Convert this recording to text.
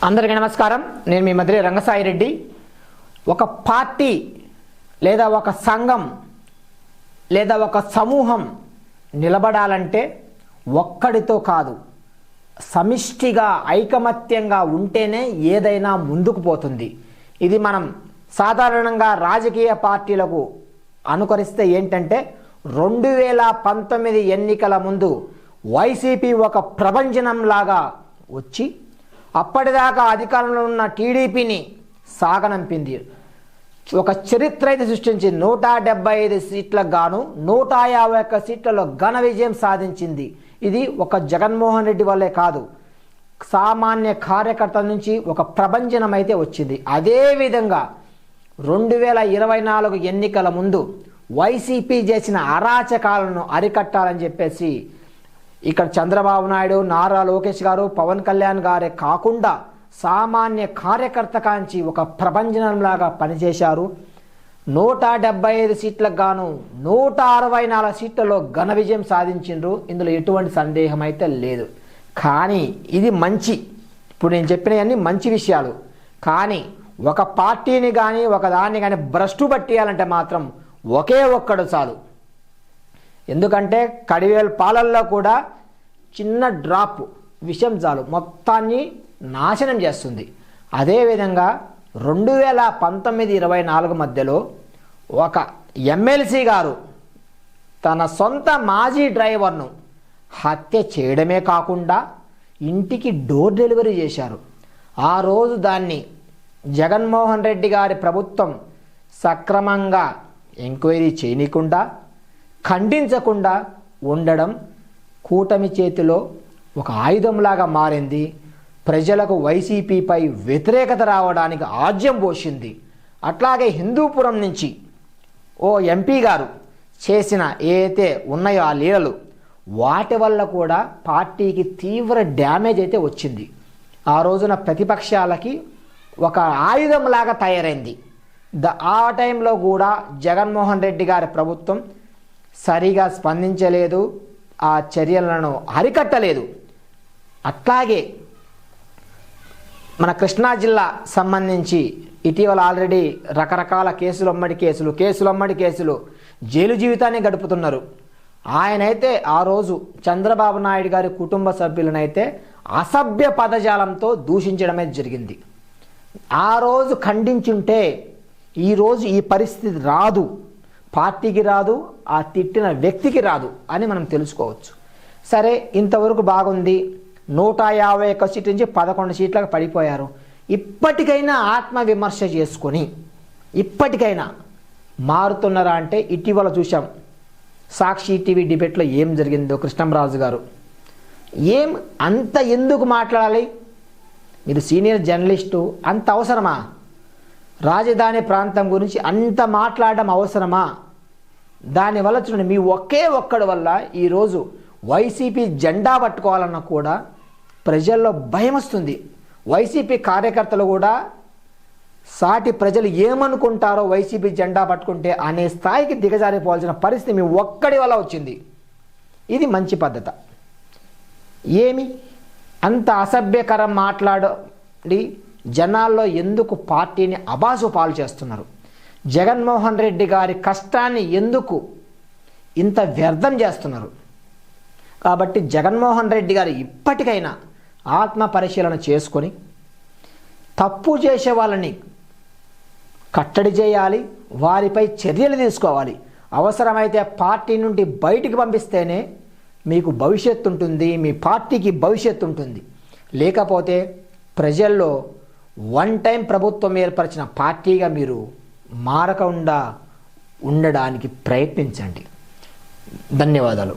అందరికీ నమస్కారం. నేను మీ మధ్య రంగసాయి రెడ్డి. ఒక పార్టీ లేదా ఒక సంఘం లేదా ఒక సమూహం నిలబడాలంటే ఒక్కడితో కాదు, సమిష్టిగా ఐకమత్యంగా ఉంటేనే ఏదైనా ముందుకు పోతుంది. ఇది మనం సాధారణంగా రాజకీయ పార్టీలకు అనుకరిస్తే ఏంటంటే 2019 ఎన్నికల ముందు వైసీపీ ఒక ప్రభంజనంలాగా వచ్చి అప్పటిదాకా అధికారంలో ఉన్న టీడీపీని సాగనంపింది. ఒక చరిత్ర అయితే సృష్టించి 175 సీట్లకు గాను 151 సీట్లలో ఘన విజయం సాధించింది. ఇది ఒక జగన్మోహన్ రెడ్డి వల్లే కాదు, సామాన్య కార్యకర్తల నుంచి ఒక ప్రభంజనం అయితే వచ్చింది. అదేవిధంగా 2024 ఎన్నికల ముందు వైసీపీ చేసిన అరాచకాలను అరికట్టాలని చెప్పేసి ఇక్కడ చంద్రబాబు నాయుడు, నారా లోకేష్ గారు, పవన్ కళ్యాణ్ గారే కాకుండా సామాన్య కార్యకర్త కాంచి ఒక ప్రభంజనంలాగా పనిచేశారు. 175 సీట్లకు గాను 164 సీట్లలో ఘన విజయం సాధించిండ్రు. ఇందులో ఎటువంటి సందేహం అయితే లేదు. కానీ ఇది మంచి, ఇప్పుడు నేను చెప్పినవన్నీ మంచి విషయాలు. కానీ ఒక పార్టీని కానీ ఒక దాన్ని కానీ భ్రష్టు పట్టియాలంటే మాత్రం ఒకే ఒక్కడు చాలు. ఎందుకంటే కడివేలు పాలల్లో కూడా చిన్న డ్రాప్ విషయం చాలు, మొత్తాన్ని నాశనం చేస్తుంది. అదేవిధంగా 2019-24 మధ్యలో ఒక ఎమ్మెల్సీ గారు తన సొంత మాజీ డ్రైవర్ను హత్య చేయడమే కాకుండా ఇంటికి డోర్ డెలివరీ చేశారు. ఆ రోజు దాన్ని జగన్మోహన్ రెడ్డి గారి ప్రభుత్వం సక్రమంగా ఎంక్వైరీ చేయనీయకుండా, ఖండించకుండా ఉండడం కూటమి చేతిలో ఒక ఆయుధంలాగా మారింది. ప్రజలకు వైసీపీపై వ్యతిరేకత రావడానికి ఆజ్యం పోసింది. అట్లాగే హిందూపురం నుంచి ఓ ఎంపీ గారు చేసిన ఏదైతే ఉన్నాయో ఆ లీలలు, వాటి వల్ల కూడా పార్టీకి తీవ్ర డ్యామేజ్ అయితే వచ్చింది. ఆ రోజున ప్రతిపక్షాలకి ఒక ఆయుధంలాగా తయారైంది. ఆ టైంలో కూడా జగన్మోహన్ రెడ్డి గారి ప్రభుత్వం సరిగా స్పందించలేదు, ఆ చర్యలను అరికట్టలేదు. అట్లాగే మన కృష్ణా జిల్లా సంబంధించి ఇటీవల ఆల్రెడీ రకరకాల కేసులమ్మడి కేసులు జైలు జీవితాన్ని గడుపుతున్నారు. ఆయనైతే ఆ రోజు చంద్రబాబు నాయుడు గారి కుటుంబ సభ్యులనైతే అసభ్య పదజాలంతో దూషించడమే జరిగింది. ఆ రోజు ఖండించుంటే ఈరోజు ఈ పరిస్థితి రాదు, పార్టీకి రాదు, ఆ తిట్టిన వ్యక్తికి రాదు అని మనం తెలుసుకోవచ్చు. సరే, ఇంతవరకు బాగుంది. 151 సీట్ల నుంచి 11 సీట్లకు పడిపోయారు. ఇప్పటికైనా ఆత్మవిమర్శ చేసుకొని ఇప్పటికైనా మారుతున్నారా అంటే ఇటీవల చూసాం సాక్షి టీవీ డిబేట్లో ఏం జరిగిందో. కృష్ణంరాజు గారు అంత ఎందుకు మాట్లాడాలి? మీరు సీనియర్ జర్నలిస్టు, అంత అవసరమా? రాజధాని ప్రాంతం గురించి అంత మాట్లాడడం అవసరమా? దానివల్ల చూడండి, మీ ఒకే ఒక్కడి వల్ల ఈరోజు వైసీపీ జెండా పట్టుకోవాలన్నా కూడా ప్రజల్లో భయం వస్తుంది. వైసీపీ కార్యకర్తలు కూడా సాటి ప్రజలు ఏమనుకుంటారో వైసీపీ జెండా పట్టుకుంటే అనే స్థాయికి దిగజారిపోవాల్సిన పరిస్థితి మీ ఒక్కడి వల్ల వచ్చింది. ఇది మంచి పద్ధత? ఏమి అంత అసభ్యకరం మాట్లాడి జనాల్లో ఎందుకు పార్టీని అబాసు పాలు చేస్తున్నారు? జగన్మోహన్ రెడ్డి గారి కష్టాన్ని ఎందుకు ఇంత వ్యర్థం చేస్తున్నారు? కాబట్టి జగన్మోహన్ రెడ్డి గారు ఇప్పటికైనా ఆత్మ పరిశీలన చేసుకొని తప్పు చేసే వాళ్ళని కట్టడి చేయాలి, వారిపై చర్యలు తీసుకోవాలి. అవసరమైతే పార్టీ నుండి బయటికి పంపిస్తేనే మీకు భవిష్యత్తు ఉంటుంది, మీ పార్టీకి భవిష్యత్తు ఉంటుంది. లేకపోతే ప్రజల్లో వన్ టైం ప్రభుత్వం ఏర్పరిచిన పార్టీగా మీరు మారకుండా ఉండడానికి ప్రయత్నించండి. ధన్యవాదాలు.